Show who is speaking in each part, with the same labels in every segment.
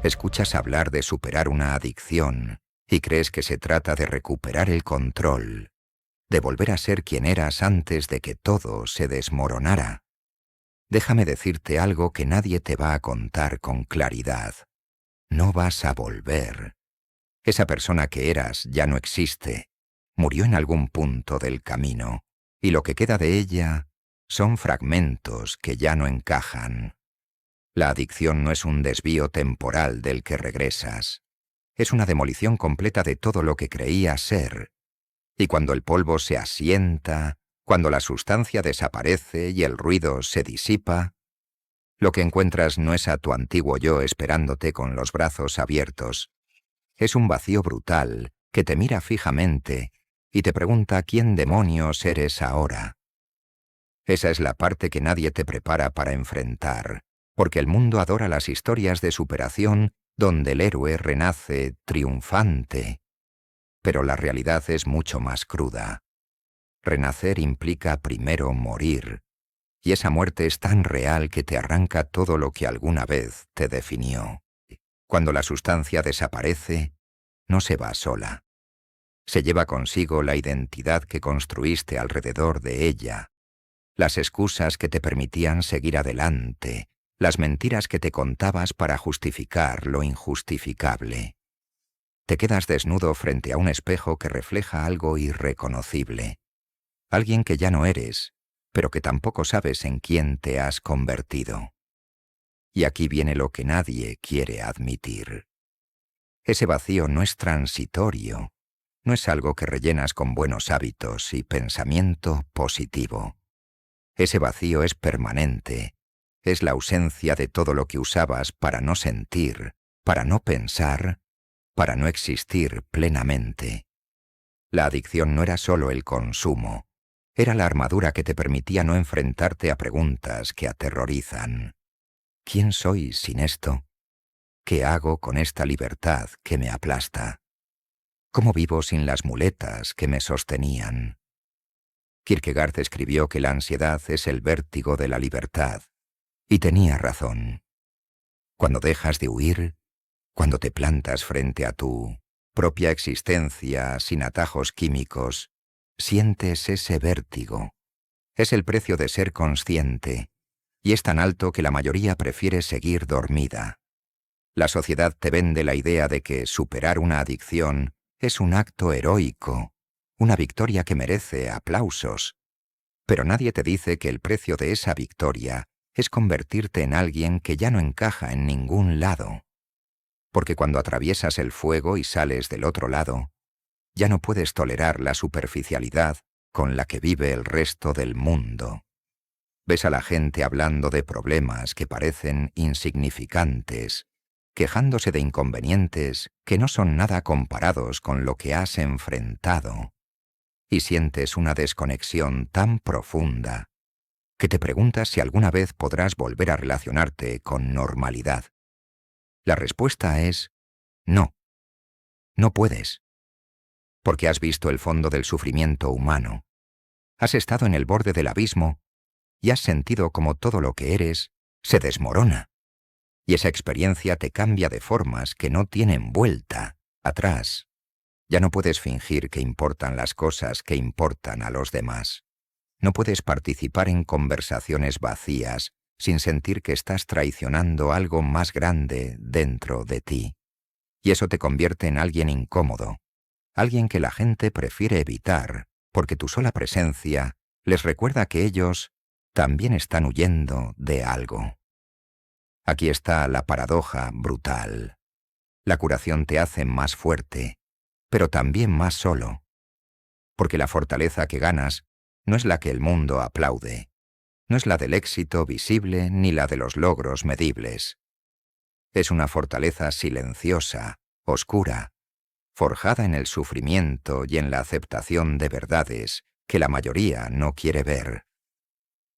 Speaker 1: Escuchas hablar de superar una adicción y crees que se trata de recuperar el control, de volver a ser quien eras antes de que todo se desmoronara. Déjame decirte algo que nadie te va a contar con claridad. No vas a volver. Esa persona que eras ya no existe. Murió en algún punto del camino, y lo que queda de ella son fragmentos que ya no encajan. La adicción no es un desvío temporal del que regresas. Es una demolición completa de todo lo que creías ser. Y cuando el polvo se asienta, cuando la sustancia desaparece y el ruido se disipa, lo que encuentras no es a tu antiguo yo esperándote con los brazos abiertos. Es un vacío brutal que te mira fijamente y te pregunta quién demonios eres ahora. Esa es la parte que nadie te prepara para enfrentar, porque el mundo adora las historias de superación donde el héroe renace triunfante. Pero la realidad es mucho más cruda. Renacer implica primero morir, y esa muerte es tan real que te arranca todo lo que alguna vez te definió. Cuando la sustancia desaparece, no se va sola. Se lleva consigo la identidad que construiste alrededor de ella, las excusas que te permitían seguir adelante, las mentiras que te contabas para justificar lo injustificable. Te quedas desnudo frente a un espejo que refleja algo irreconocible, alguien que ya no eres, pero que tampoco sabes en quién te has convertido. Y aquí viene lo que nadie quiere admitir. Ese vacío no es transitorio, no es algo que rellenas con buenos hábitos y pensamiento positivo. Ese vacío es permanente, es la ausencia de todo lo que usabas para no sentir, para no pensar, para no existir plenamente. La adicción no era solo el consumo, era la armadura que te permitía no enfrentarte a preguntas que aterrorizan. ¿Quién soy sin esto? ¿Qué hago con esta libertad que me aplasta? ¿Cómo vivo sin las muletas que me sostenían? Kierkegaard escribió que la ansiedad es el vértigo de la libertad, y tenía razón. Cuando dejas de huir, cuando te plantas frente a tu propia existencia sin atajos químicos, sientes ese vértigo. Es el precio de ser consciente, y es tan alto que la mayoría prefiere seguir dormida. La sociedad te vende la idea de que superar una adicción es un acto heroico, una victoria que merece aplausos. Pero nadie te dice que el precio de esa victoria es convertirte en alguien que ya no encaja en ningún lado. Porque cuando atraviesas el fuego y sales del otro lado, ya no puedes tolerar la superficialidad con la que vive el resto del mundo. Ves a la gente hablando de problemas que parecen insignificantes, quejándose de inconvenientes que no son nada comparados con lo que has enfrentado, y sientes una desconexión tan profunda que te preguntas si alguna vez podrás volver a relacionarte con normalidad. La respuesta es no. No puedes. Porque has visto el fondo del sufrimiento humano. Has estado en el borde del abismo y has sentido como todo lo que eres se desmorona. Y esa experiencia te cambia de formas que no tienen vuelta atrás. Ya no puedes fingir que importan las cosas que importan a los demás. No puedes participar en conversaciones vacías sin sentir que estás traicionando algo más grande dentro de ti. Y eso te convierte en alguien incómodo, alguien que la gente prefiere evitar, porque tu sola presencia les recuerda que ellos también están huyendo de algo. Aquí está la paradoja brutal. La curación te hace más fuerte, pero también más solo, porque la fortaleza que ganas no es la que el mundo aplaude, no es la del éxito visible ni la de los logros medibles. Es una fortaleza silenciosa, oscura, forjada en el sufrimiento y en la aceptación de verdades que la mayoría no quiere ver.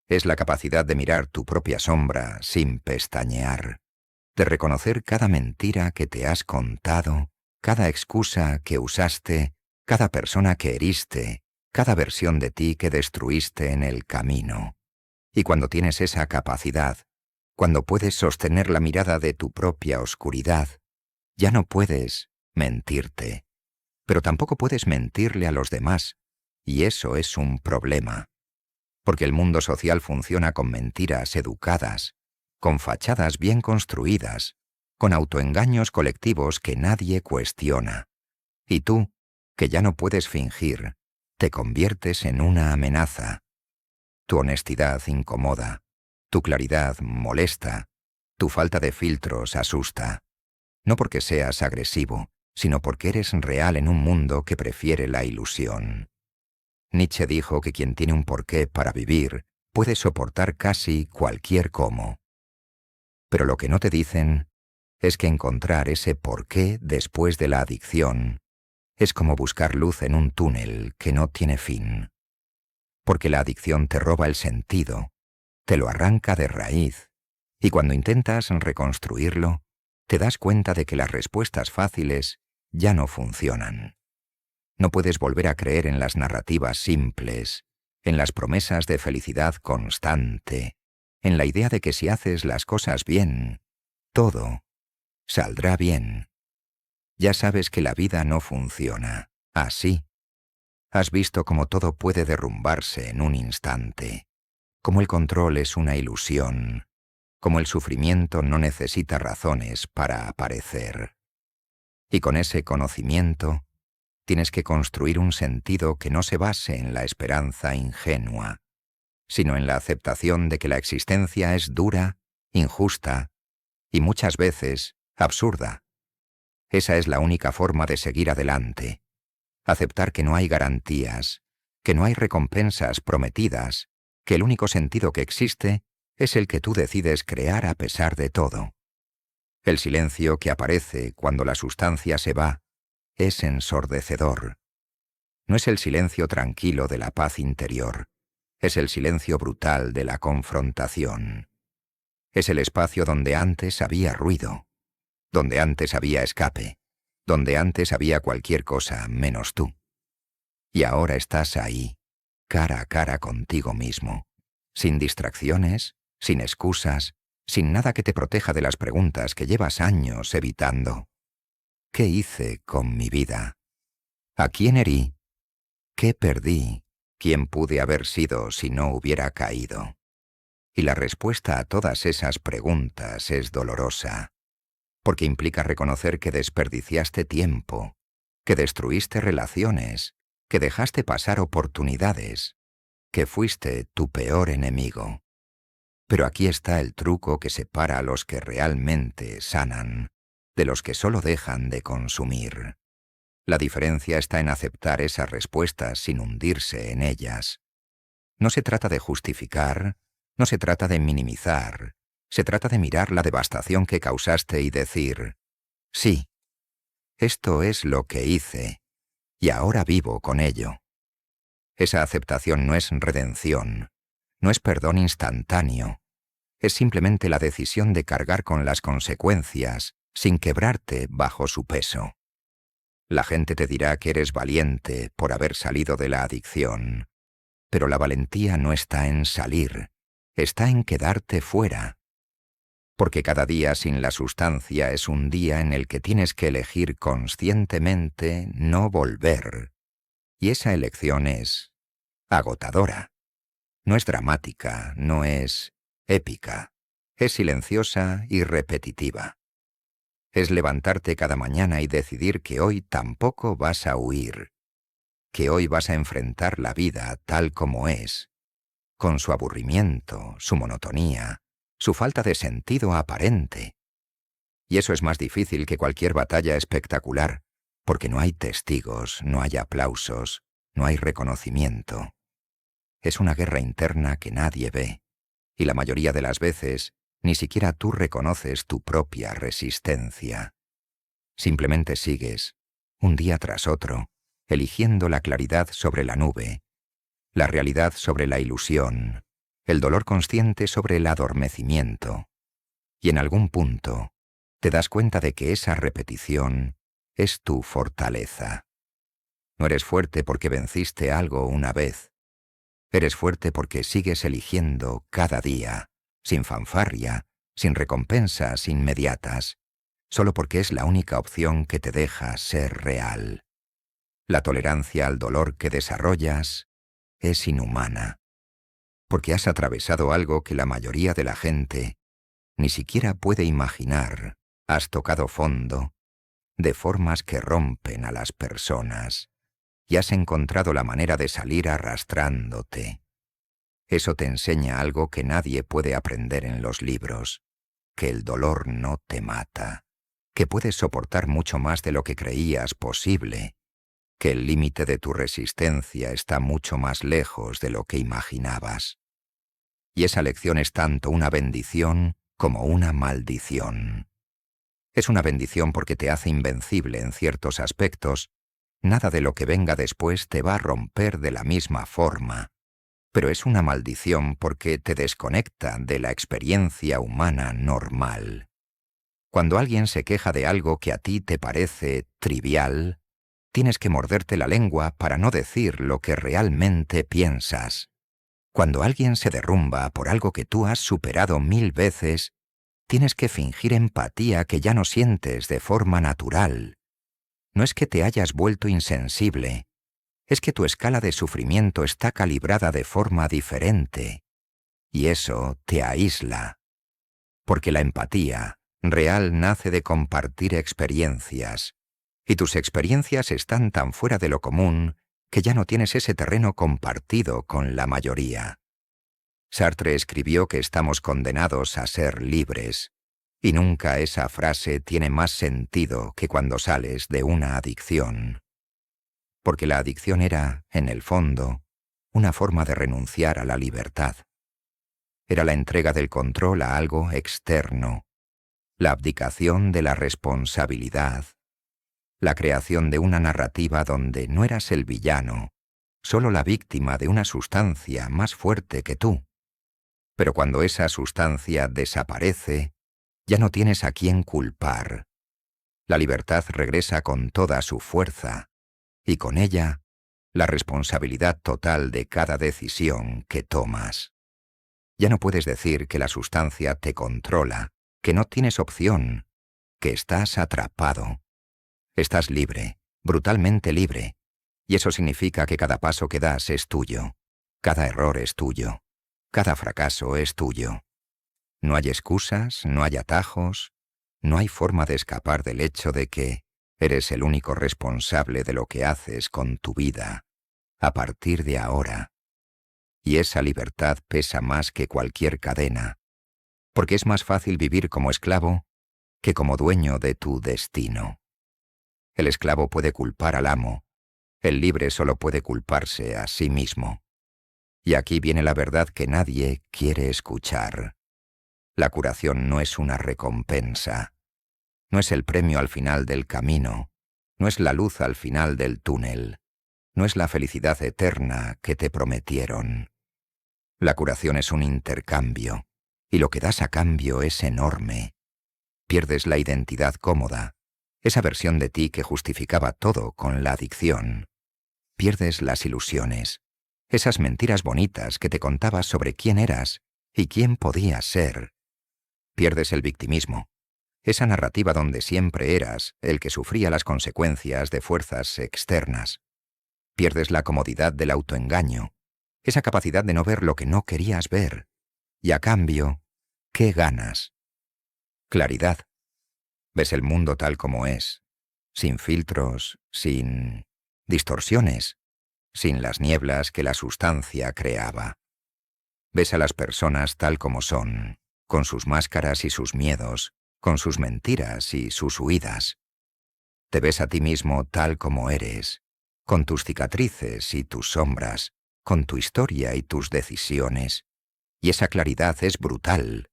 Speaker 1: Es la capacidad de mirar tu propia sombra sin pestañear, de reconocer cada mentira que te has contado, cada excusa que usaste, cada persona que heriste, cada versión de ti que destruiste en el camino. Y cuando tienes esa capacidad, cuando puedes sostener la mirada de tu propia oscuridad, ya no puedes mentirte, pero tampoco puedes mentirle a los demás, y eso es un problema, porque el mundo social funciona con mentiras educadas, con fachadas bien construidas, con autoengaños colectivos que nadie cuestiona. Y tú, que ya no puedes fingir, te conviertes en una amenaza. Tu honestidad incomoda, tu claridad molesta, tu falta de filtros asusta. No porque seas agresivo, sino porque eres real en un mundo que prefiere la ilusión. Nietzsche dijo que quien tiene un porqué para vivir puede soportar casi cualquier cómo. Pero lo que no te dicen es que encontrar ese porqué después de la adicción es como buscar luz en un túnel que no tiene fin. Porque la adicción te roba el sentido, te lo arranca de raíz, y cuando intentas reconstruirlo, te das cuenta de que las respuestas fáciles ya no funcionan. No puedes volver a creer en las narrativas simples, en las promesas de felicidad constante, en la idea de que si haces las cosas bien, todo saldrá bien. Ya sabes que la vida no funciona así. Has visto cómo todo puede derrumbarse en un instante, cómo el control es una ilusión, cómo el sufrimiento no necesita razones para aparecer. Y con ese conocimiento, tienes que construir un sentido que no se base en la esperanza ingenua, sino en la aceptación de que la existencia es dura, injusta y muchas veces absurda. Esa es la única forma de seguir adelante. Aceptar que no hay garantías, que no hay recompensas prometidas, que el único sentido que existe es el que tú decides crear a pesar de todo. El silencio que aparece cuando la sustancia se va es ensordecedor. No es el silencio tranquilo de la paz interior, es el silencio brutal de la confrontación. Es el espacio donde antes había ruido, donde antes había escape, donde antes había cualquier cosa menos tú. Y ahora estás ahí, cara a cara contigo mismo, sin distracciones, sin excusas, sin nada que te proteja de las preguntas que llevas años evitando. ¿Qué hice con mi vida? ¿A quién herí? ¿Qué perdí? ¿Quién pude haber sido si no hubiera caído? Y la respuesta a todas esas preguntas es dolorosa, porque implica reconocer que desperdiciaste tiempo, que destruiste relaciones, que dejaste pasar oportunidades, que fuiste tu peor enemigo. Pero aquí está el truco que separa a los que realmente sanan de los que solo dejan de consumir. La diferencia está en aceptar esas respuestas sin hundirse en ellas. No se trata de justificar, no se trata de minimizar, se trata de mirar la devastación que causaste y decir, sí, esto es lo que hice, y ahora vivo con ello. Esa aceptación no es redención, no es perdón instantáneo, es simplemente la decisión de cargar con las consecuencias sin quebrarte bajo su peso. La gente te dirá que eres valiente por haber salido de la adicción, pero la valentía no está en salir, está en quedarte fuera. Porque cada día sin la sustancia es un día en el que tienes que elegir conscientemente no volver. Y esa elección es agotadora. No es dramática, no es épica. Es silenciosa y repetitiva. Es levantarte cada mañana y decidir que hoy tampoco vas a huir, que hoy vas a enfrentar la vida tal como es, con su aburrimiento, su monotonía, su falta de sentido aparente. Y eso es más difícil que cualquier batalla espectacular, porque no hay testigos, no hay aplausos, no hay reconocimiento. Es una guerra interna que nadie ve, y la mayoría de las veces ni siquiera tú reconoces tu propia resistencia. Simplemente sigues, un día tras otro, eligiendo la claridad sobre la nube, la realidad sobre la ilusión, el dolor consciente sobre el adormecimiento. Y en algún punto te das cuenta de que esa repetición es tu fortaleza. No eres fuerte porque venciste algo una vez. Eres fuerte porque sigues eligiendo cada día, sin fanfarria, sin recompensas inmediatas, solo porque es la única opción que te deja ser real. La tolerancia al dolor que desarrollas es inhumana, porque has atravesado algo que la mayoría de la gente ni siquiera puede imaginar. Has tocado fondo de formas que rompen a las personas y has encontrado la manera de salir arrastrándote. Eso te enseña algo que nadie puede aprender en los libros, que el dolor no te mata, que puedes soportar mucho más de lo que creías posible, que el límite de tu resistencia está mucho más lejos de lo que imaginabas. Y esa lección es tanto una bendición como una maldición. Es una bendición porque te hace invencible en ciertos aspectos. Nada de lo que venga después te va a romper de la misma forma. Pero es una maldición porque te desconecta de la experiencia humana normal. Cuando alguien se queja de algo que a ti te parece trivial, tienes que morderte la lengua para no decir lo que realmente piensas. Cuando alguien se derrumba por algo que tú has superado 1000 veces, tienes que fingir empatía que ya no sientes de forma natural. No es que te hayas vuelto insensible, es que tu escala de sufrimiento está calibrada de forma diferente, y eso te aísla. Porque la empatía real nace de compartir experiencias, y tus experiencias están tan fuera de lo común que ya no tienes ese terreno compartido con la mayoría. Sartre escribió que estamos condenados a ser libres, y nunca esa frase tiene más sentido que cuando sales de una adicción. Porque la adicción era, en el fondo, una forma de renunciar a la libertad. Era la entrega del control a algo externo, la abdicación de la responsabilidad, la creación de una narrativa donde no eras el villano, solo la víctima de una sustancia más fuerte que tú. Pero cuando esa sustancia desaparece, ya no tienes a quién culpar. La libertad regresa con toda su fuerza, y con ella, la responsabilidad total de cada decisión que tomas. Ya no puedes decir que la sustancia te controla, que no tienes opción, que estás atrapado. Estás libre, brutalmente libre, y eso significa que cada paso que das es tuyo, cada error es tuyo, cada fracaso es tuyo. No hay excusas, no hay atajos, no hay forma de escapar del hecho de que eres el único responsable de lo que haces con tu vida, a partir de ahora. Y esa libertad pesa más que cualquier cadena, porque es más fácil vivir como esclavo que como dueño de tu destino. El esclavo puede culpar al amo, el libre solo puede culparse a sí mismo. Y aquí viene la verdad que nadie quiere escuchar. La curación no es una recompensa, no es el premio al final del camino, no es la luz al final del túnel, no es la felicidad eterna que te prometieron. La curación es un intercambio, y lo que das a cambio es enorme. Pierdes la identidad cómoda, esa versión de ti que justificaba todo con la adicción. Pierdes las ilusiones, esas mentiras bonitas que te contabas sobre quién eras y quién podías ser. Pierdes el victimismo, esa narrativa donde siempre eras el que sufría las consecuencias de fuerzas externas. Pierdes la comodidad del autoengaño, esa capacidad de no ver lo que no querías ver. Y a cambio, ¿qué ganas? Claridad. Ves el mundo tal como es, sin filtros, sin distorsiones, sin las nieblas que la sustancia creaba. Ves a las personas tal como son, con sus máscaras y sus miedos, con sus mentiras y sus huidas. Te ves a ti mismo tal como eres, con tus cicatrices y tus sombras, con tu historia y tus decisiones. Y esa claridad es brutal,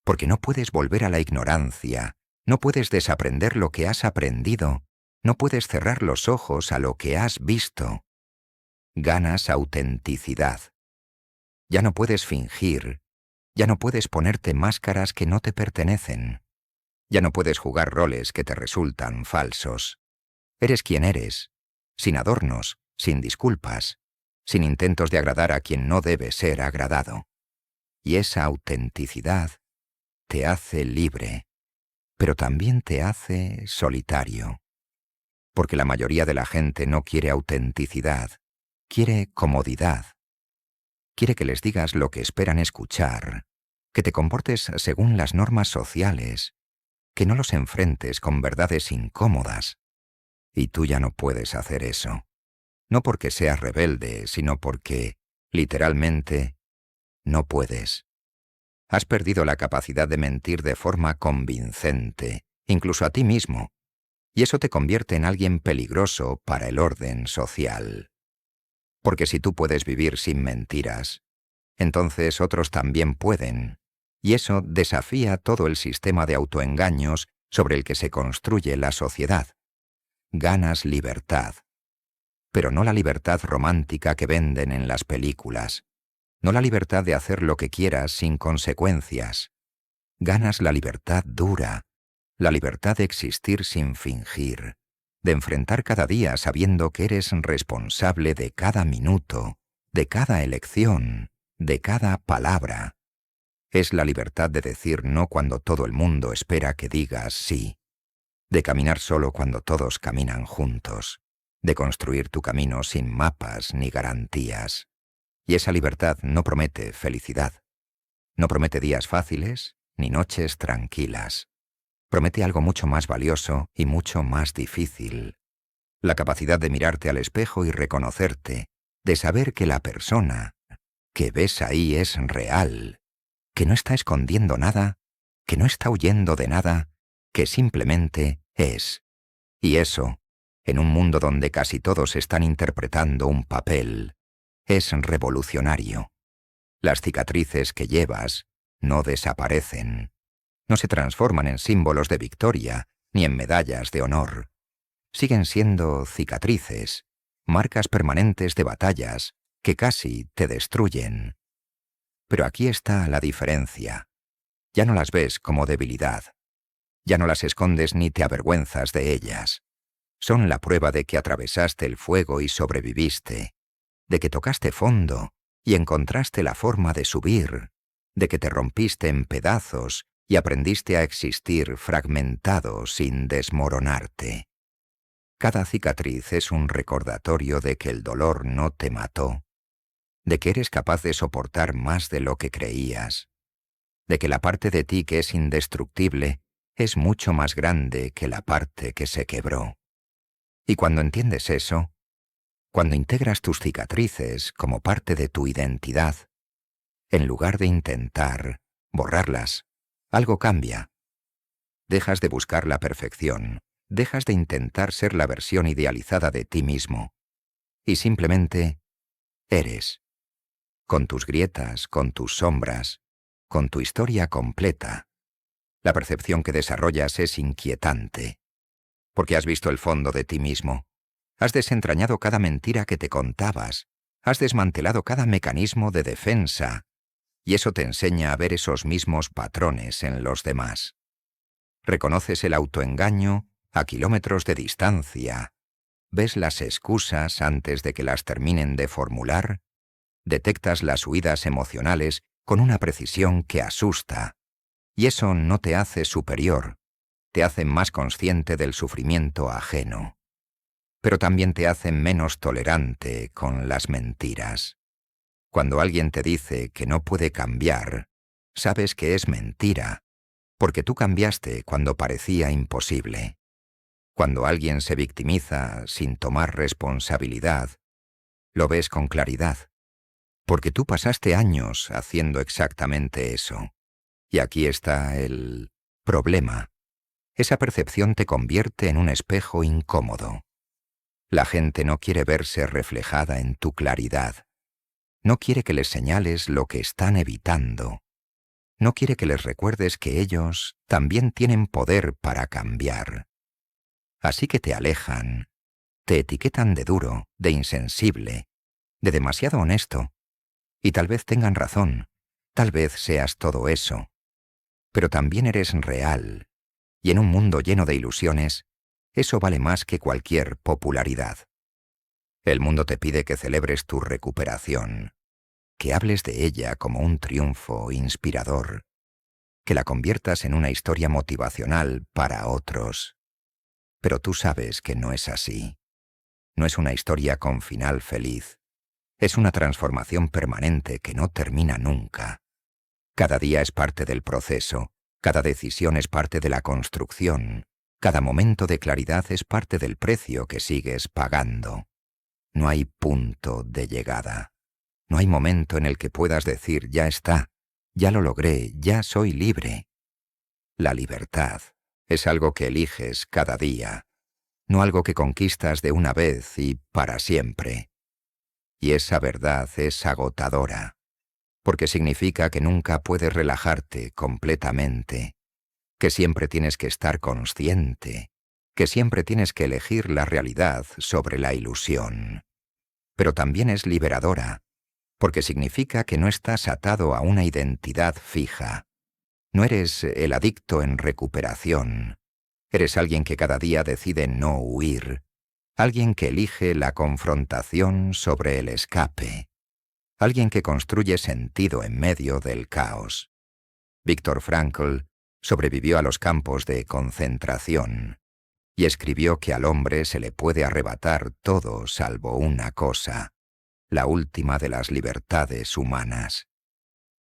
Speaker 1: porque no puedes volver a la ignorancia, no puedes desaprender lo que has aprendido, no puedes cerrar los ojos a lo que has visto. Ganas autenticidad. Ya no puedes fingir, ya no puedes ponerte máscaras que no te pertenecen. Ya no puedes jugar roles que te resultan falsos. Eres quien eres, sin adornos, sin disculpas, sin intentos de agradar a quien no debe ser agradado. Y esa autenticidad te hace libre, pero también te hace solitario. Porque la mayoría de la gente no quiere autenticidad, quiere comodidad. Quiere que les digas lo que esperan escuchar, que te comportes según las normas sociales, que no los enfrentes con verdades incómodas. Y tú ya no puedes hacer eso. No porque seas rebelde, sino porque, literalmente, no puedes. Has perdido la capacidad de mentir de forma convincente, incluso a ti mismo, y eso te convierte en alguien peligroso para el orden social. Porque si tú puedes vivir sin mentiras, entonces otros también pueden, y eso desafía todo el sistema de autoengaños sobre el que se construye la sociedad. Ganas libertad. Pero no la libertad romántica que venden en las películas, no la libertad de hacer lo que quieras sin consecuencias. Ganas la libertad dura, la libertad de existir sin fingir, de enfrentar cada día sabiendo que eres responsable de cada minuto, de cada elección, de cada palabra. Es la libertad de decir no cuando todo el mundo espera que digas sí, de caminar solo cuando todos caminan juntos, de construir tu camino sin mapas ni garantías. Y esa libertad no promete felicidad. No promete días fáciles ni noches tranquilas. Promete algo mucho más valioso y mucho más difícil. La capacidad de mirarte al espejo y reconocerte, de saber que la persona que ves ahí es real, que no está escondiendo nada, que no está huyendo de nada, que simplemente es. Y eso, en un mundo donde casi todos están interpretando un papel, es revolucionario. Las cicatrices que llevas no desaparecen, no se transforman en símbolos de victoria ni en medallas de honor. Siguen siendo cicatrices, marcas permanentes de batallas que casi te destruyen. Pero aquí está la diferencia. Ya no las ves como debilidad. Ya no las escondes ni te avergüenzas de ellas. Son la prueba de que atravesaste el fuego y sobreviviste, de que tocaste fondo y encontraste la forma de subir, de que te rompiste en pedazos y aprendiste a existir fragmentado sin desmoronarte. Cada cicatriz es un recordatorio de que el dolor no te mató, de que eres capaz de soportar más de lo que creías, de que la parte de ti que es indestructible es mucho más grande que la parte que se quebró. Y cuando entiendes eso, cuando integras tus cicatrices como parte de tu identidad, en lugar de intentar borrarlas, algo cambia. Dejas de buscar la perfección, dejas de intentar ser la versión idealizada de ti mismo, y simplemente eres, con tus grietas, con tus sombras, con tu historia completa. La percepción que desarrollas es inquietante, porque has visto el fondo de ti mismo. Has desentrañado cada mentira que te contabas, has desmantelado cada mecanismo de defensa, y eso te enseña a ver esos mismos patrones en los demás. Reconoces el autoengaño a kilómetros de distancia, ves las excusas antes de que las terminen de formular, detectas las huidas emocionales con una precisión que asusta, y eso no te hace superior, te hace más consciente del sufrimiento ajeno. Pero también te hace menos tolerante con las mentiras. Cuando alguien te dice que no puede cambiar, sabes que es mentira, porque tú cambiaste cuando parecía imposible. Cuando alguien se victimiza sin tomar responsabilidad, lo ves con claridad, porque tú pasaste años haciendo exactamente eso. Y aquí está el problema. Esa percepción te convierte en un espejo incómodo. La gente no quiere verse reflejada en tu claridad. No quiere que les señales lo que están evitando. No quiere que les recuerdes que ellos también tienen poder para cambiar. Así que te alejan, te etiquetan de duro, de insensible, de demasiado honesto. Y tal vez tengan razón, tal vez seas todo eso. Pero también eres real, y en un mundo lleno de ilusiones, eso vale más que cualquier popularidad. El mundo te pide que celebres tu recuperación, que hables de ella como un triunfo inspirador, que la conviertas en una historia motivacional para otros. Pero tú sabes que no es así. No es una historia con final feliz. Es una transformación permanente que no termina nunca. Cada día es parte del proceso, cada decisión es parte de la construcción, cada momento de claridad es parte del precio que sigues pagando. No hay punto de llegada. No hay momento en el que puedas decir ya está, ya lo logré, ya soy libre. La libertad es algo que eliges cada día, no algo que conquistas de una vez y para siempre. Y esa verdad es agotadora, porque significa que nunca puedes relajarte completamente, que siempre tienes que estar consciente, que siempre tienes que elegir la realidad sobre la ilusión. Pero también es liberadora, porque significa que no estás atado a una identidad fija. No eres el adicto en recuperación. Eres alguien que cada día decide no huir, alguien que elige la confrontación sobre el escape, alguien que construye sentido en medio del caos. Viktor Frankl sobrevivió a los campos de concentración y escribió que al hombre se le puede arrebatar todo salvo una cosa, la última de las libertades humanas,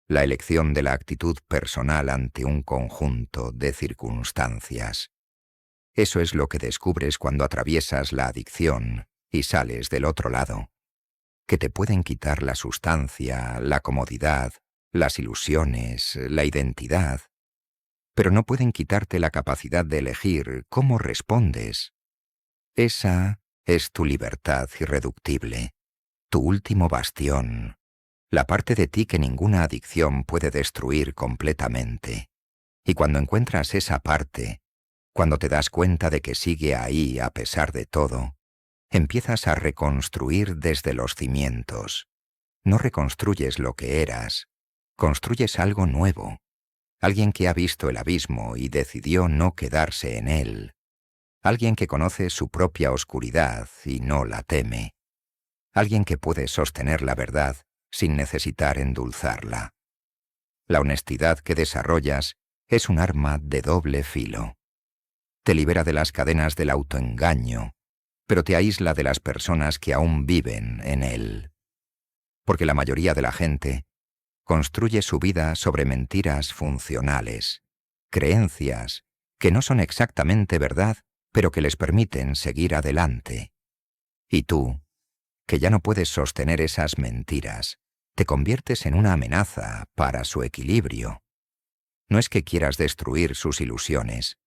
Speaker 1: la elección de la actitud personal ante un conjunto de circunstancias. Eso es lo que descubres cuando atraviesas la adicción y sales del otro lado, que te pueden quitar la sustancia, la comodidad, las ilusiones, la identidad, pero no pueden quitarte la capacidad de elegir cómo respondes. Esa es tu libertad irreductible, tu último bastión, la parte de ti que ninguna adicción puede destruir completamente. Y cuando encuentras esa parte, cuando te das cuenta de que sigue ahí a pesar de todo, empiezas a reconstruir desde los cimientos. No reconstruyes lo que eras, construyes algo nuevo. Alguien que ha visto el abismo y decidió no quedarse en él. Alguien que conoce su propia oscuridad y no la teme. Alguien que puede sostener la verdad sin necesitar endulzarla. La honestidad que desarrollas es un arma de doble filo. Te libera de las cadenas del autoengaño, pero te aísla de las personas que aún viven en él. Porque la mayoría de la gente construye su vida sobre mentiras funcionales, creencias que no son exactamente verdad, pero que les permiten seguir adelante. Y tú, que ya no puedes sostener esas mentiras, te conviertes en una amenaza para su equilibrio. No es que quieras destruir sus ilusiones,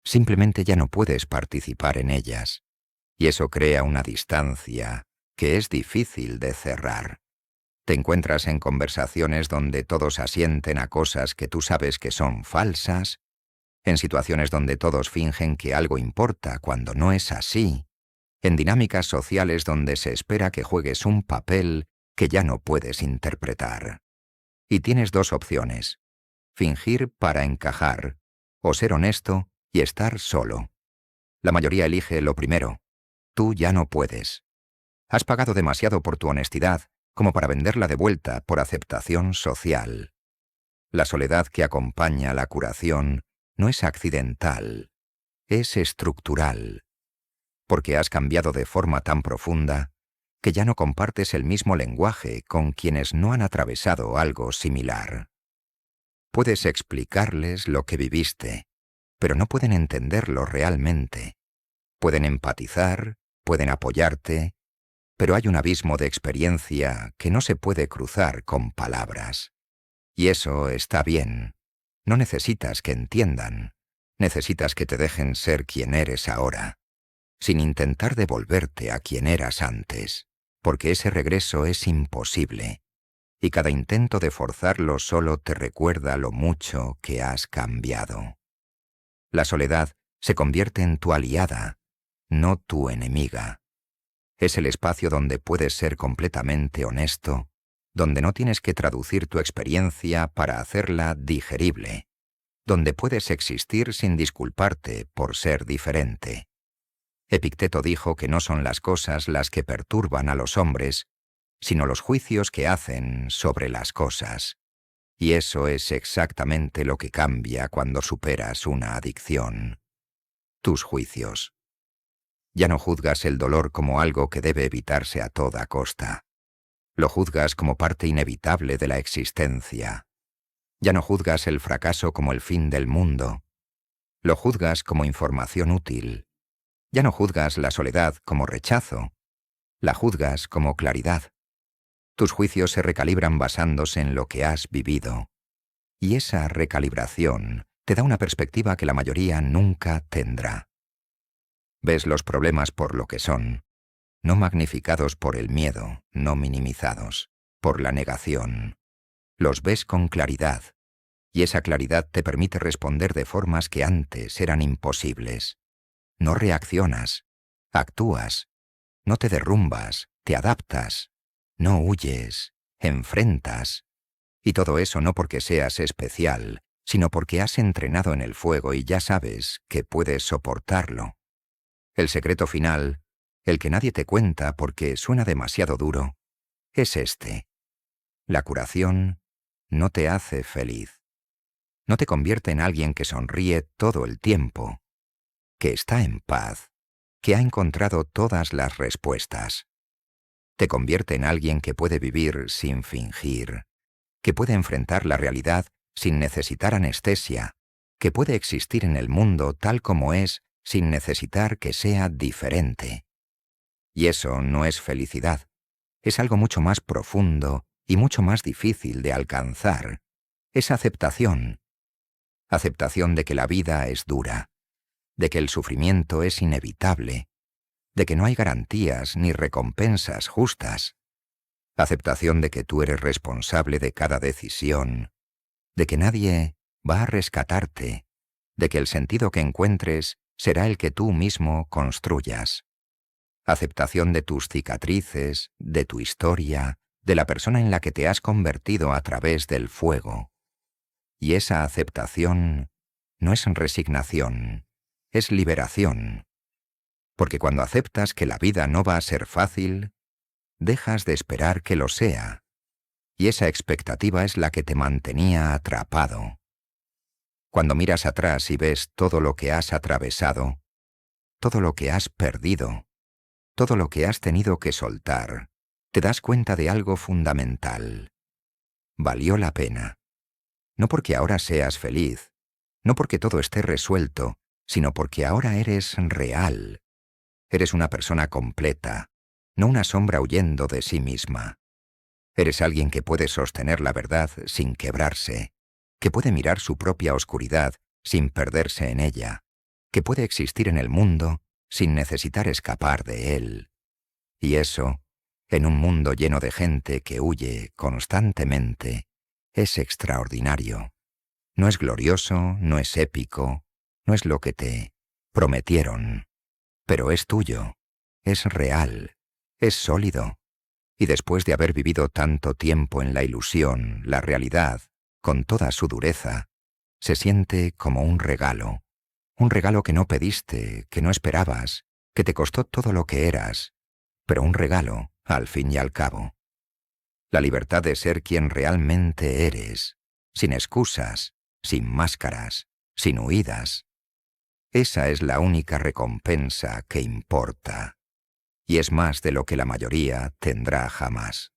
Speaker 1: simplemente ya no puedes participar en ellas, y eso crea una distancia que es difícil de cerrar. Te encuentras en conversaciones donde todos asienten a cosas que tú sabes que son falsas, en situaciones donde todos fingen que algo importa cuando no es así, en dinámicas sociales donde se espera que juegues un papel que ya no puedes interpretar. Y tienes dos opciones: fingir para encajar, o ser honesto y estar solo. La mayoría elige lo primero. Tú ya no puedes. Has pagado demasiado por tu honestidad como para venderla de vuelta por aceptación social. La soledad que acompaña la curación no es accidental, es estructural, porque has cambiado de forma tan profunda que ya no compartes el mismo lenguaje con quienes no han atravesado algo similar. Puedes explicarles lo que viviste, pero no pueden entenderlo realmente. Pueden empatizar, pueden apoyarte, pero hay un abismo de experiencia que no se puede cruzar con palabras. Y eso está bien. No necesitas que entiendan. Necesitas que te dejen ser quien eres ahora, sin intentar devolverte a quien eras antes, porque ese regreso es imposible, y cada intento de forzarlo solo te recuerda lo mucho que has cambiado. La soledad se convierte en tu aliada, no tu enemiga. Es el espacio donde puedes ser completamente honesto, donde no tienes que traducir tu experiencia para hacerla digerible, donde puedes existir sin disculparte por ser diferente. Epicteto dijo que no son las cosas las que perturban a los hombres, sino los juicios que hacen sobre las cosas. Y eso es exactamente lo que cambia cuando superas una adicción. Tus juicios. Ya no juzgas el dolor como algo que debe evitarse a toda costa. Lo juzgas como parte inevitable de la existencia. Ya no juzgas el fracaso como el fin del mundo. Lo juzgas como información útil. Ya no juzgas la soledad como rechazo. La juzgas como claridad. Tus juicios se recalibran basándose en lo que has vivido. Y esa recalibración te da una perspectiva que la mayoría nunca tendrá. Ves los problemas por lo que son, no magnificados por el miedo, no minimizados, por la negación. Los ves con claridad, y esa claridad te permite responder de formas que antes eran imposibles. No reaccionas, actúas, no te derrumbas, te adaptas, no huyes, enfrentas. Y todo eso no porque seas especial, sino porque has entrenado en el fuego y ya sabes que puedes soportarlo. El secreto final, el que nadie te cuenta porque suena demasiado duro, es este. La curación no te hace feliz. No te convierte en alguien que sonríe todo el tiempo, que está en paz, que ha encontrado todas las respuestas. Te convierte en alguien que puede vivir sin fingir, que puede enfrentar la realidad sin necesitar anestesia, que puede existir en el mundo tal como es sin necesitar que sea diferente. Y eso no es felicidad, es algo mucho más profundo y mucho más difícil de alcanzar. Es aceptación. Aceptación de que la vida es dura, de que el sufrimiento es inevitable, de que no hay garantías ni recompensas justas. Aceptación de que tú eres responsable de cada decisión, de que nadie va a rescatarte, de que el sentido que encuentres será el que tú mismo construyas. Aceptación de tus cicatrices, de tu historia, de la persona en la que te has convertido a través del fuego. Y esa aceptación no es resignación, es liberación. Porque cuando aceptas que la vida no va a ser fácil, dejas de esperar que lo sea. Y esa expectativa es la que te mantenía atrapado. Cuando miras atrás y ves todo lo que has atravesado, todo lo que has perdido, todo lo que has tenido que soltar, te das cuenta de algo fundamental. Valió la pena. No porque ahora seas feliz, no porque todo esté resuelto, sino porque ahora eres real. Eres una persona completa, no una sombra huyendo de sí misma. Eres alguien que puede sostener la verdad sin quebrarse, que puede mirar su propia oscuridad sin perderse en ella, que puede existir en el mundo sin necesitar escapar de él. Y eso, en un mundo lleno de gente que huye constantemente, es extraordinario. No es glorioso, no es épico, no es lo que te prometieron, pero es tuyo, es real, es sólido. Y después de haber vivido tanto tiempo en la ilusión, la realidad, con toda su dureza, se siente como un regalo que no pediste, que no esperabas, que te costó todo lo que eras, pero un regalo, al fin y al cabo. La libertad de ser quien realmente eres, sin excusas, sin máscaras, sin huidas. Esa es la única recompensa que importa, y es más de lo que la mayoría tendrá jamás.